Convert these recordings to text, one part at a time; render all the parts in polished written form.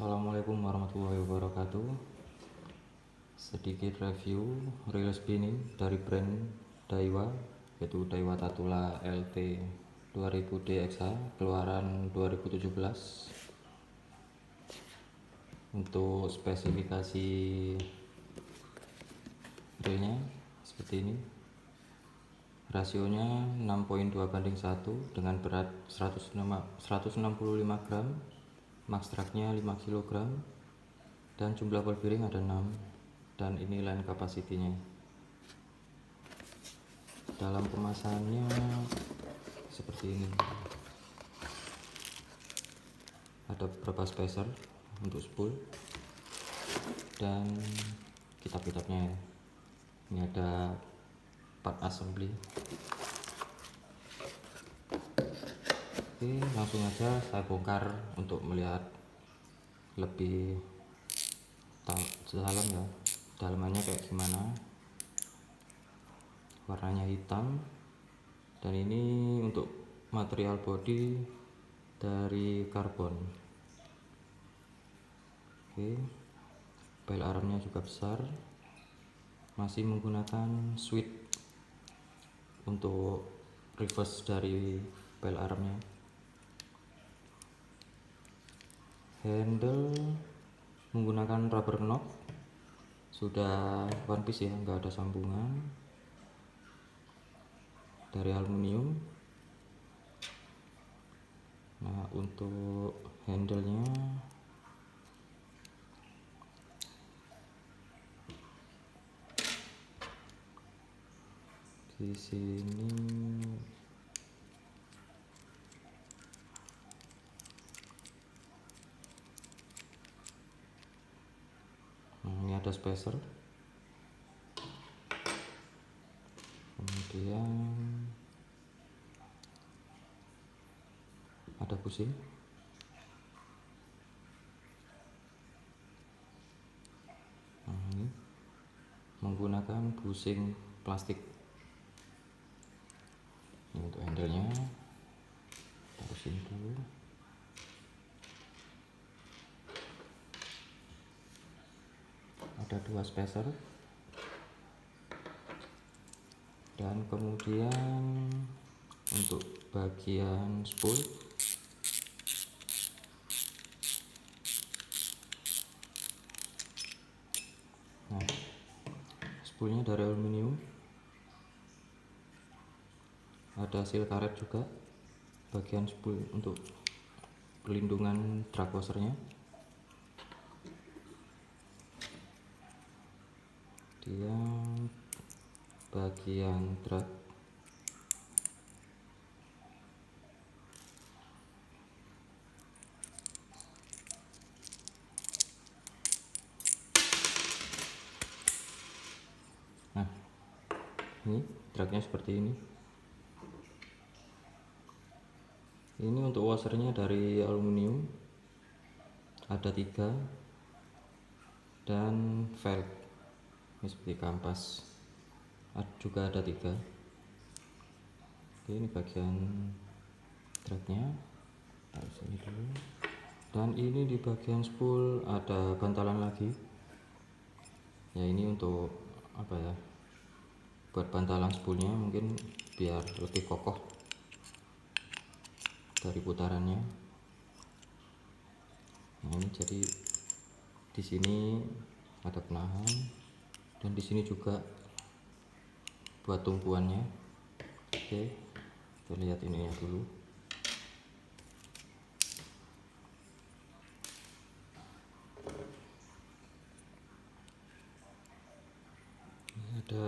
Assalamualaikum warahmatullahi wabarakatuh. Sedikit review reel spinning dari brand Daiwa, yaitu Daiwa Tatula LT 2000 DXH keluaran 2017. Untuk spesifikasi reelnya seperti ini. Rasionya 6,2:1 dengan berat 165 gram, max tracknya 5 kg, dan jumlah ball bearing ada 6, dan ini line capacity-nya. Dalam kemasannya seperti ini. Ada beberapa spacer untuk spool dan kitab-kitabnya ya. Ini ada part assembly. Oke, langsung aja saya bongkar untuk melihat lebih dalam ya, dalamannya kayak gimana. Warnanya hitam, dan ini untuk material body dari karbon. Oke, bell armnya juga besar, masih menggunakan switch untuk reverse dari bell armnya. Handle menggunakan rubber knot, sudah one piece ya, nggak ada sambungan, dari aluminium. Nah, untuk handlenya di sini ini ada spacer, kemudian ada bushing, ini menggunakan bushing plastik. Ini untuk handlenya, taruhin dulu. Ada 2 spacer, dan kemudian untuk bagian spool spoolnya dari aluminium. Ada seal karet juga bagian spool untuk perlindungan drag washernya. Dia bagian drag, nah ini dragnya seperti ini. Ini untuk washernya dari aluminium, ada 3, dan valve ini seperti kampas juga ada 3. Oke, ini bagian dragnya, taruh sini dulu. Dan ini di bagian spool ada bantalan lagi ya, ini untuk apa ya, buat bantalan spoolnya mungkin biar lebih kokoh dari putarannya. Nah, ini jadi di sini ada penahan, dan di sini juga buat tumpuannya. Oke, kita lihat ininya dulu. Ini ada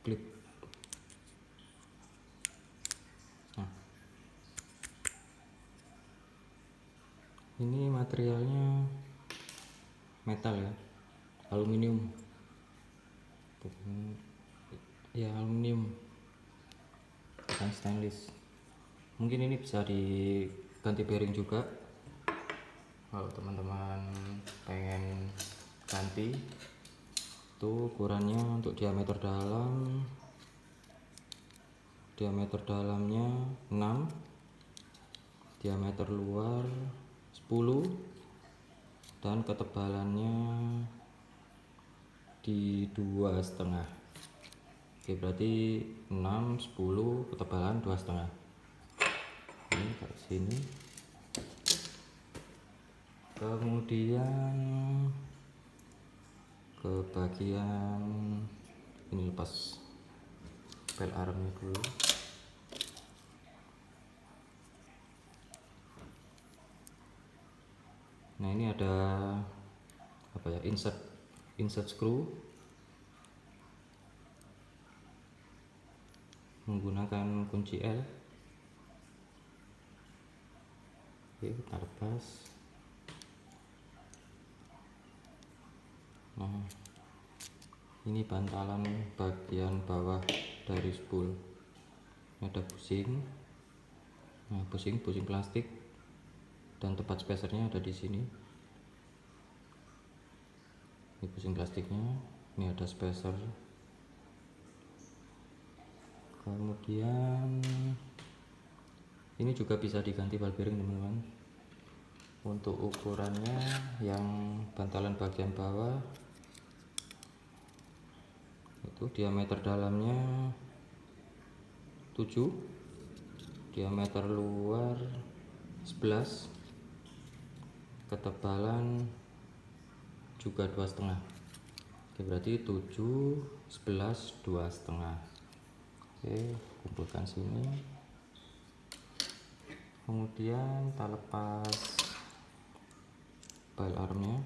klip. Nah, ini materialnya metal ya, aluminium, ya aluminium, bukan stainless. Mungkin ini bisa diganti bearing juga kalau teman-teman pengen ganti. Itu ukurannya untuk diameter dalamnya 6, diameter luar 10, 10 dan ketebalannya di 2,5. Oke, berarti 6 10 ketebalan 2,5. Ini taruh sini. Kemudian ke bagian ini, lepas pel armnya dulu. Nah, ini ada apa ya, insert screw menggunakan kunci L. Oke, kita lepas. Nah, ini bantalan bagian bawah dari spool. Ini ada bushing. Nah, bushing plastik, dan tempat spacernya ada di sini. Ini bushing plastiknya, ini ada spacer. Kemudian ini juga bisa diganti ball bearing, teman-teman. Untuk ukurannya, yang bantalan bagian bawah itu diameter dalamnya 7, diameter luar 11, ketebalan juga 2,5. Oke, berarti 7 11 2,5. Oke, kumpulkan sini. Kemudian kita lepas file armnya.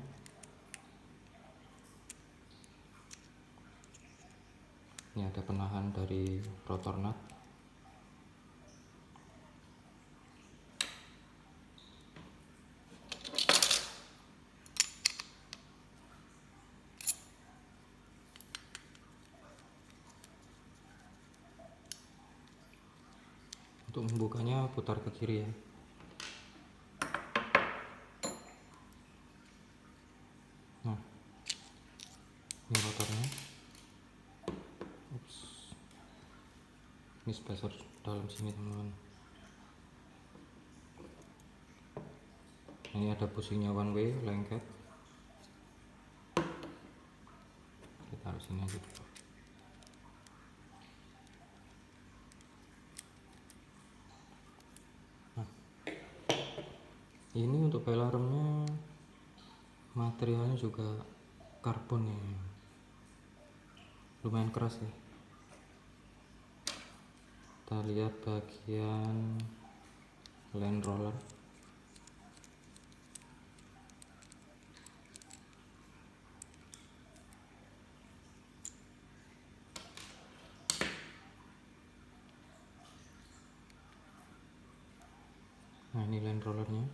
Ini ada penahan dari rotor nut. Untuk membukanya putar ke kiri ya. Nah, ini rotornya. Ups. Ini spacer dalam sini, teman-teman. Ini ada bushingnya one way lengket. Kita taruh sini aja dulu. Nah, ini untuk pel armnya materialnya juga karbon ya, lumayan keras ya. Kita lihat bagian land roller. Nah, ini land rollernya.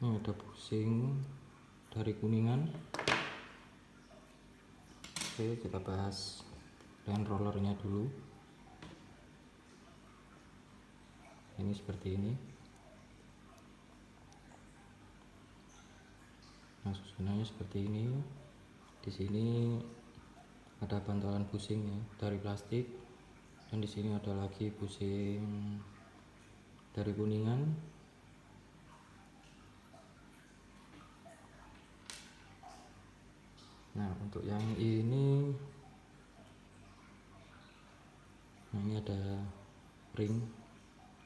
Ini ada bushing dari Kuningan. Oke, kita bahas land rollernya dulu. Ini seperti ini. Nah, susunannya seperti ini. Di sini ada bantalan bushing ya, dari plastik, dan di sini ada lagi bushing dari Kuningan. Nah, untuk yang ini, nah ini ada ring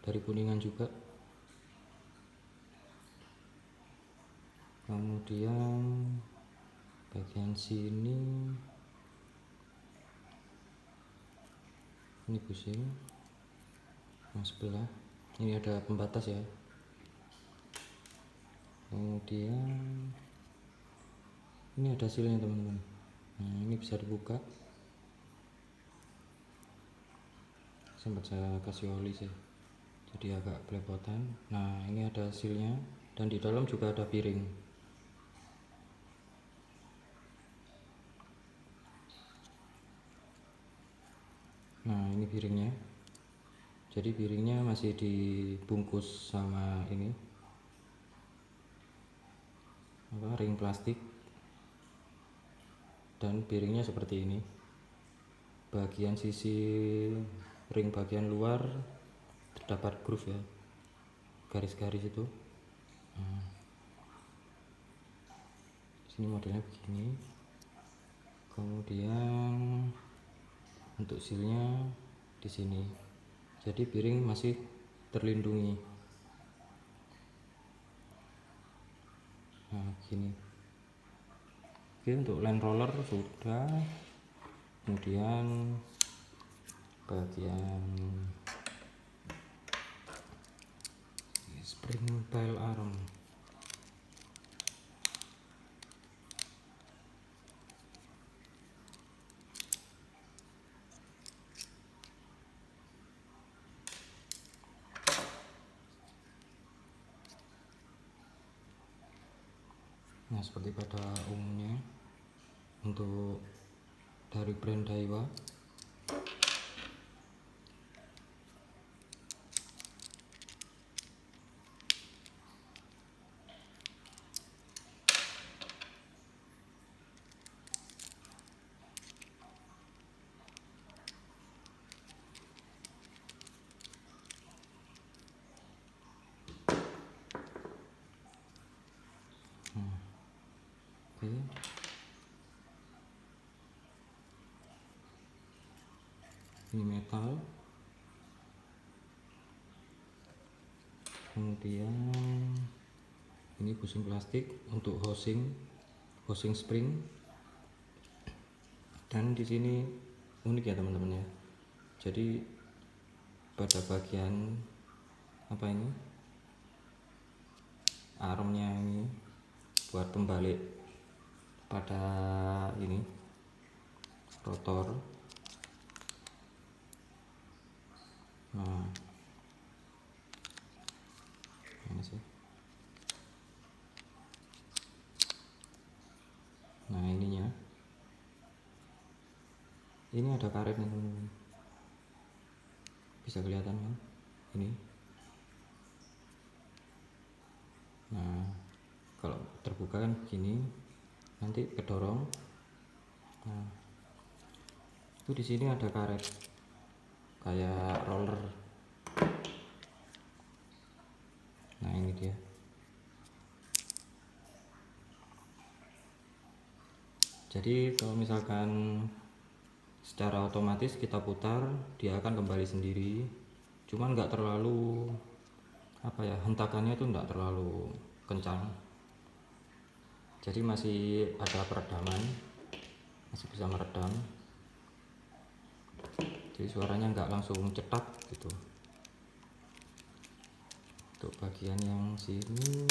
dari Kuningan juga. Kemudian bagian sini ini bushing. Yang sebelah ini ada pembatas ya. Kemudian ini ada silnya, teman-teman. Nah, ini bisa dibuka. Sempat saya kasih oli sih, jadi agak belepotan. Nah, ini ada silnya, dan di dalam juga ada piring. Nah, ini piringnya. Jadi piringnya masih dibungkus sama ini ring plastik, dan piringnya seperti ini. Bagian sisi ring bagian luar terdapat groove ya, garis-garis itu. Sini modelnya begini. Kemudian untuk sealnya di sini. Jadi piring masih terlindungi. Nah, gini. Oke, untuk land roller sudah. Kemudian bagian spring pile arm. Nah, seperti pada umumnya untuk dari brand Daiwa. Oke. Ini metal. Kemudian ini busing plastik untuk housing spring. Dan di sini unik ya teman-teman ya. Jadi pada bagian apa ini? Armnya ini buat pembalik pada ini rotor. Nah, ini sih. Nah, ininya. Ini ada karetnya teman-teman. Bisa kelihatan kan? Ini. Nah, kalau terbuka kan begini, nanti kedorong. Nah, itu di sini ada karet kayak roller. Nah, ini dia. Jadi kalau misalkan secara otomatis kita putar, dia akan kembali sendiri. Cuman nggak terlalu apa ya, hentakannya itu nggak terlalu kencang. Jadi masih ada peredaman, masih bisa meredam. Jadi suaranya nggak langsung cetak gitu. Untuk bagian yang sini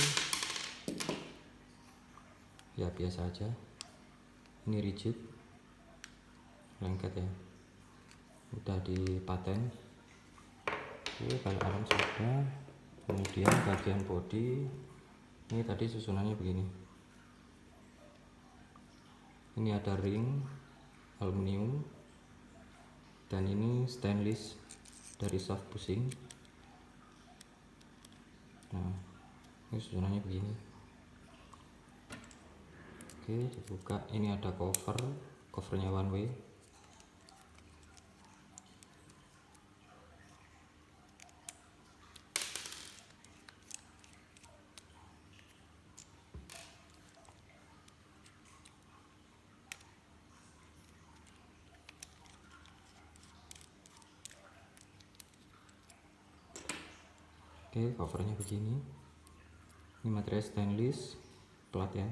ya biasa aja. Ini rigid, lengket ya, udah dipaten. Oke, kalau arm sudah. Kemudian bagian body ini tadi susunannya begini. Ini ada ring aluminium, dan ini stainless dari shaft bushing. Nah, ini susunannya begini. Oke, dibuka. Ini ada covernya one way. Oke, covernya begini. Ini material stainless plat ya,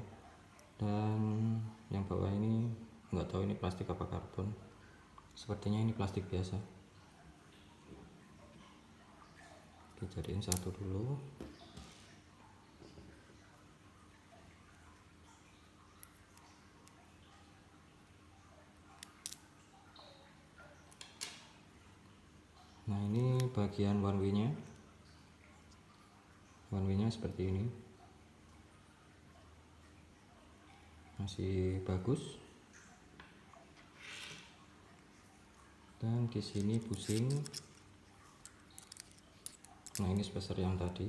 dan yang bawah ini nggak tahu ini plastik apa karbon. Sepertinya ini plastik biasa. Oke, jadiin satu dulu. Nah, ini bagian one way nya. One way nya seperti ini, masih bagus. Dan di sini bushing Nah ini spacer yang tadi.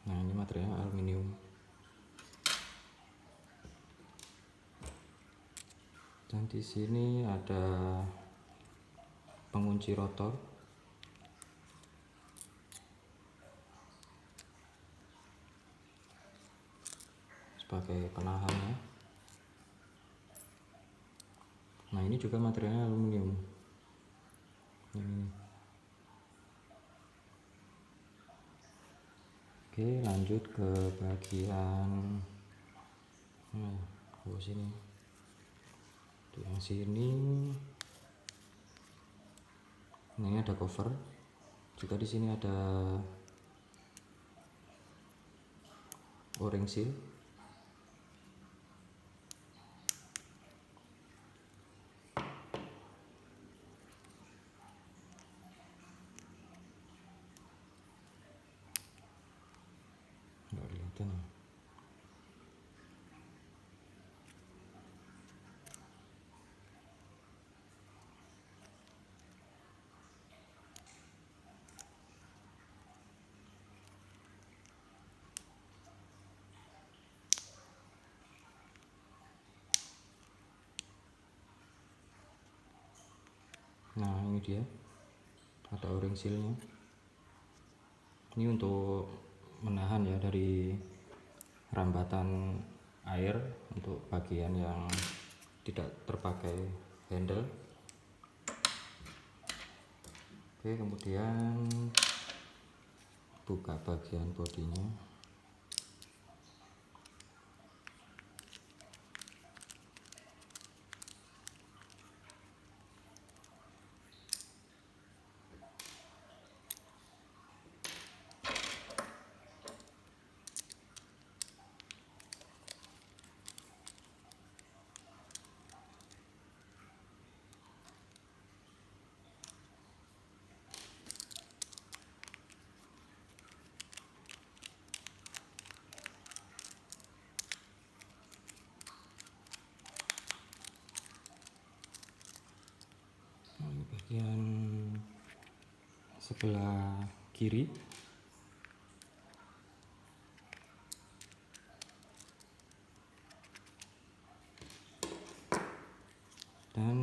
Nah ini materialnya aluminium. Dan di sini ada pengunci rotor sebagai penahannya. Nah ini juga materialnya aluminium. Ini. Oke, lanjut ke bagian sini. Di yang sini. Nah, ini ada cover. Juga di sini ada o-ring seal. Nggak kelihatan ya. Nah ini dia, ada o-ring sealnya. Ini untuk menahan ya dari rambatan air untuk bagian yang tidak terpakai handle. Oke, kemudian buka bagian bodinya. Bagian sebelah kiri. Dan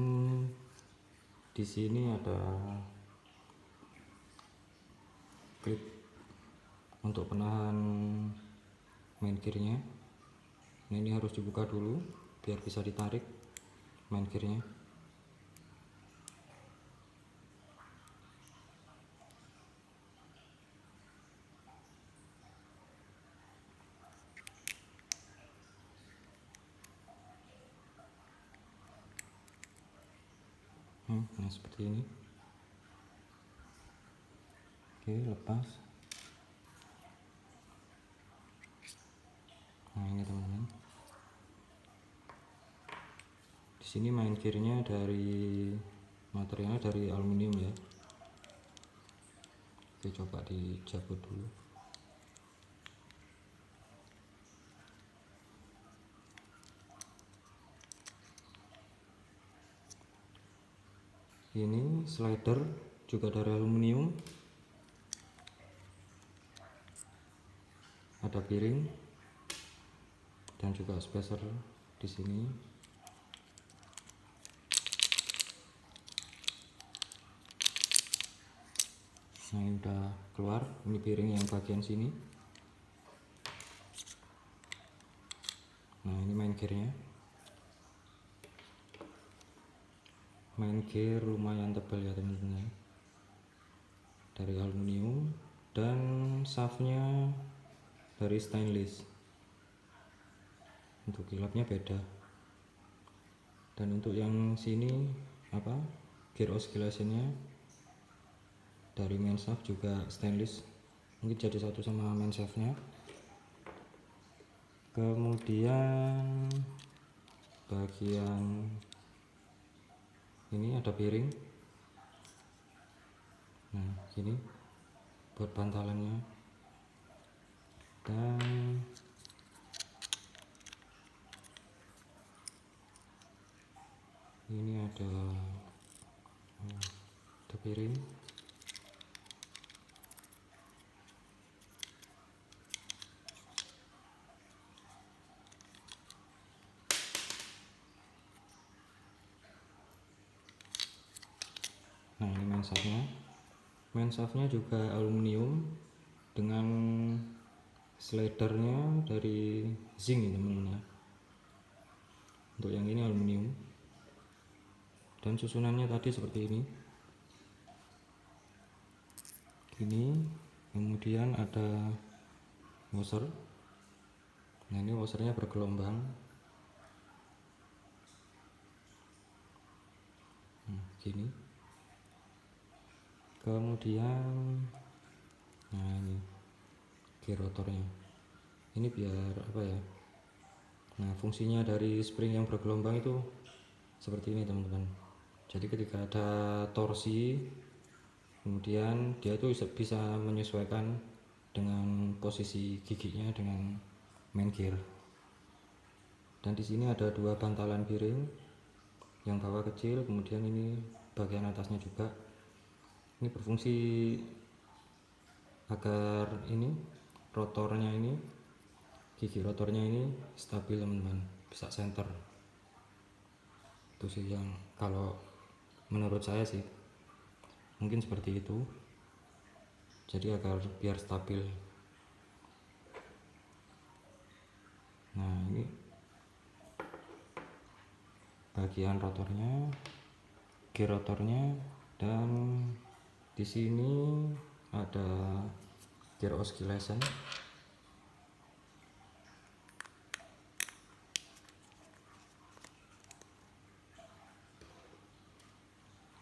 di sini ada klip untuk penahan main gearnya. Nah, ini harus dibuka dulu biar bisa ditarik main gearnya. Nah seperti ini. Oke, lepas. Nah ini teman-teman. Di sini main gearnya dari materialnya dari aluminium ya. Oke, coba dicabut dulu. Ini slider juga dari aluminium. Ada piring dan juga spacer di sini. Nah ini udah keluar. Ini piring yang bagian sini. Nah ini main gearnya. Main gear lumayan tebal ya teman-teman, dari aluminium, dan shaftnya dari stainless. Untuk kilapnya beda. Dan untuk yang sini gear oscillation-nya dari main shaft juga stainless, mungkin jadi satu sama main shaftnya. Kemudian bagian ini ada piring. Nah gini buat bantalannya. Dan Ini ada piring. Nah, ini main shaftnya juga aluminium dengan slidernya dari zinc ya teman-teman ya. Untuk yang ini aluminium, dan susunannya tadi seperti ini. Kemudian ada washer. Nah, ini washernya bergelombang. Gini. Kemudian nah, ini gear rotornya. Ini biar apa ya? Nah, fungsinya dari spring yang bergelombang itu seperti ini teman-teman. Jadi ketika ada torsi, kemudian dia itu bisa menyesuaikan dengan posisi giginya dengan main gear. Dan di sini ada dua bantalan piring, yang bawah kecil, kemudian ini bagian atasnya juga. Ini berfungsi agar ini rotornya ini, gigi rotornya ini stabil teman-teman, bisa center. Itu sih yang kalau menurut saya sih mungkin seperti itu, jadi agar biar stabil. Nah, ini bagian rotornya, gear rotornya, dan di sini ada gear oscillation.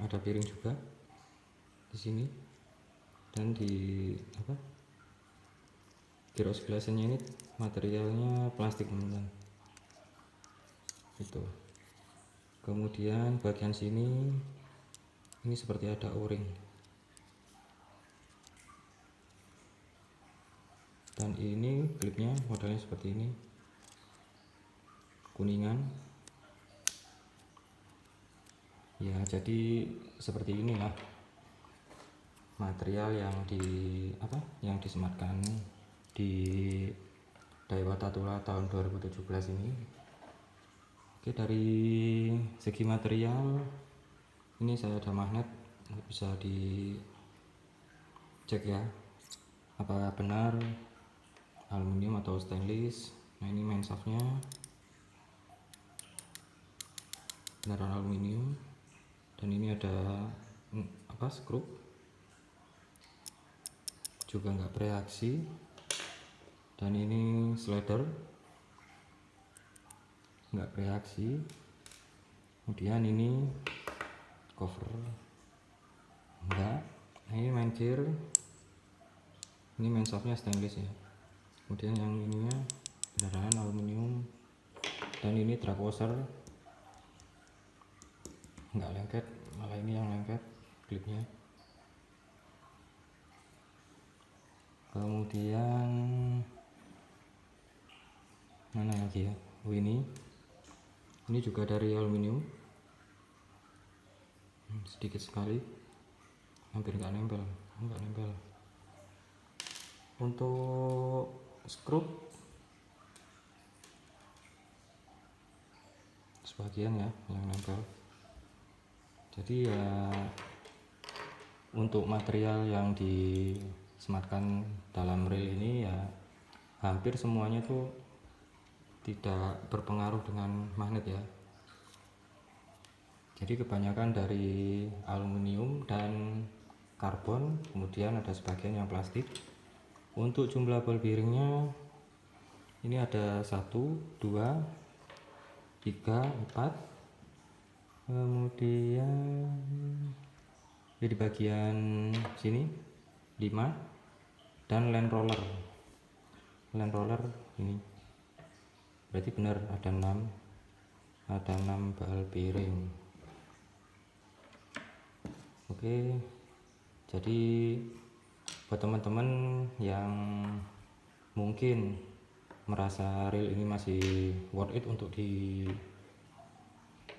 Ada piring juga di sini, dan di gear oscillationnya ini materialnya plastik teman-teman. Itu. Kemudian bagian sini ini seperti ada o-ring, dan ini klipnya modelnya seperti ini, kuningan ya. Jadi seperti inilah material yang disematkan di Daiwa Tatula tahun 2017 ini. Oke, dari segi material ini saya ada magnet, bisa dicek ya apakah benar aluminium atau stainless. Nah, ini main shaftnya beneran aluminium, dan ini ada skrup juga nggak bereaksi, dan ini slider nggak bereaksi. Kemudian ini cover enggak. Nah, ini main gear, ini main shaftnya stainless ya. Kemudian yang ininya beneran aluminium, dan ini drag washer nggak lengket, malah ini yang lengket klipnya. Kemudian mana lagi ya? Ini juga dari aluminium, sedikit sekali, hampir nggak nempel. Untuk skrup sebagian ya yang nempel. Jadi ya untuk material yang disematkan dalam reel ini ya hampir semuanya tuh tidak berpengaruh dengan magnet ya. Jadi kebanyakan dari aluminium dan karbon, kemudian ada sebagian yang plastik. Untuk jumlah ball bearingnya ini ada 1, 2, 3, 4, kemudian di bagian sini 5, dan land roller ini berarti benar ada 6 ball bearing. Oke, jadi buat teman-teman yang mungkin merasa reel ini masih worth it untuk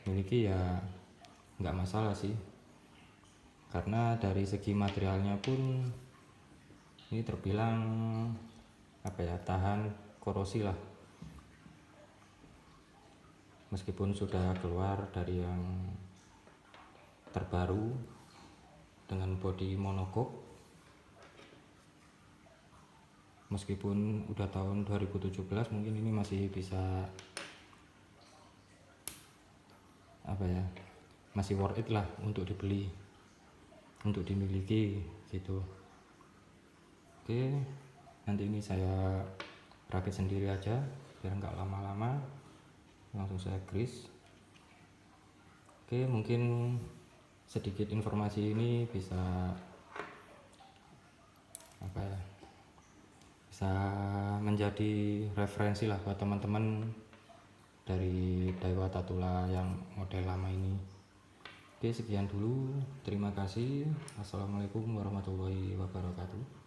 miliki ya nggak masalah sih, karena dari segi materialnya pun ini terbilang apa ya, tahan korosi lah, meskipun sudah keluar dari yang terbaru dengan bodi monocoque, meskipun udah tahun 2017 mungkin ini masih bisa apa ya, masih worth it lah untuk dibeli, untuk dimiliki gitu. Oke, nanti ini saya rakit sendiri aja biar nggak lama-lama, langsung saya grease. Oke, mungkin sedikit informasi ini bisa apa ya, bisa menjadi referensi lah buat teman-teman dari Daiwa Tatula yang model lama ini. Oke, sekian dulu, terima kasih. Assalamualaikum warahmatullahi wabarakatuh.